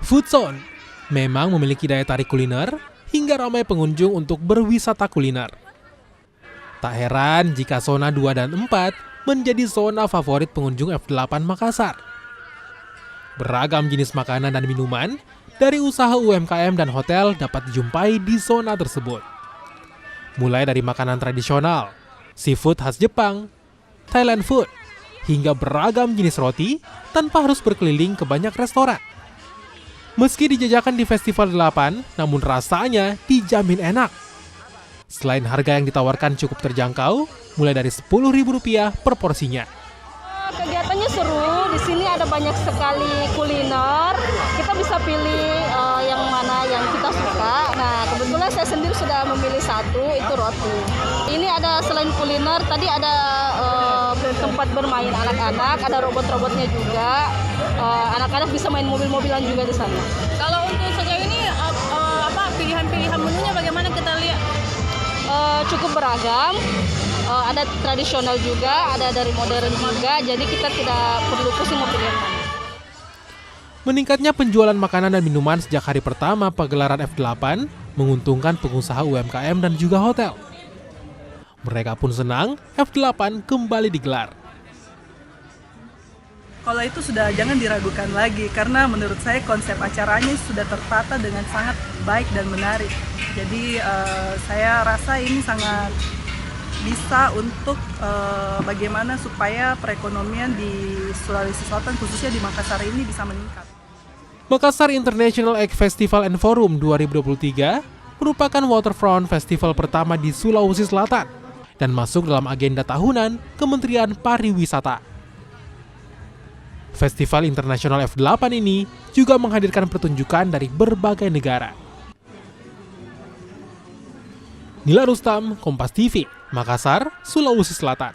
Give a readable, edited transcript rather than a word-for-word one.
Food Zone memang memiliki daya tarik kuliner hingga ramai pengunjung untuk berwisata kuliner. Tak heran jika zona 2 dan 4 menjadi zona favorit pengunjung F8 Makassar. Beragam jenis makanan dan minuman dari usaha UMKM dan hotel dapat dijumpai di zona tersebut. Mulai dari makanan tradisional, seafood khas Jepang, Thailand food, hingga beragam jenis roti tanpa harus berkeliling ke banyak restoran. Meski dijajakan di Festival 8, namun rasanya dijamin enak. Selain harga yang ditawarkan cukup terjangkau, mulai dari Rp10.000 per porsinya. Kegiatannya seru, di sini ada banyak sekali kuliner. Kita bisa pilih yang mana yang kita suka. Nah, kebetulan saya sendiri sudah memilih satu, itu roti. Ini ada selain kuliner, tadi ada tempat bermain anak-anak, ada robot-robotnya juga. Anak-anak bisa main mobil-mobilan juga di sana. Kalau untuk sejauh ini pilihan-pilihan menunya bagaimana kita lihat? Cukup beragam. Ada tradisional juga, ada dari modern juga, jadi kita tidak perlu pusing mau pilih yang mana. Meningkatnya penjualan makanan dan minuman sejak hari pertama pagelaran F8 menguntungkan pengusaha UMKM dan juga hotel. Mereka pun senang F8 kembali digelar. Kalau itu sudah jangan diragukan lagi, karena menurut saya konsep acaranya sudah tertata dengan sangat baik dan menarik. Jadi saya rasa ini sangat bisa untuk bagaimana supaya perekonomian di Sulawesi Selatan, khususnya di Makassar ini bisa meningkat. Makassar International Egg Festival and Forum 2023 merupakan waterfront festival pertama di Sulawesi Selatan dan masuk dalam agenda tahunan Kementerian Pariwisata. Festival Internasional F8 ini juga menghadirkan pertunjukan dari berbagai negara. Nila Rustam, Kompas TV, Makassar, Sulawesi Selatan.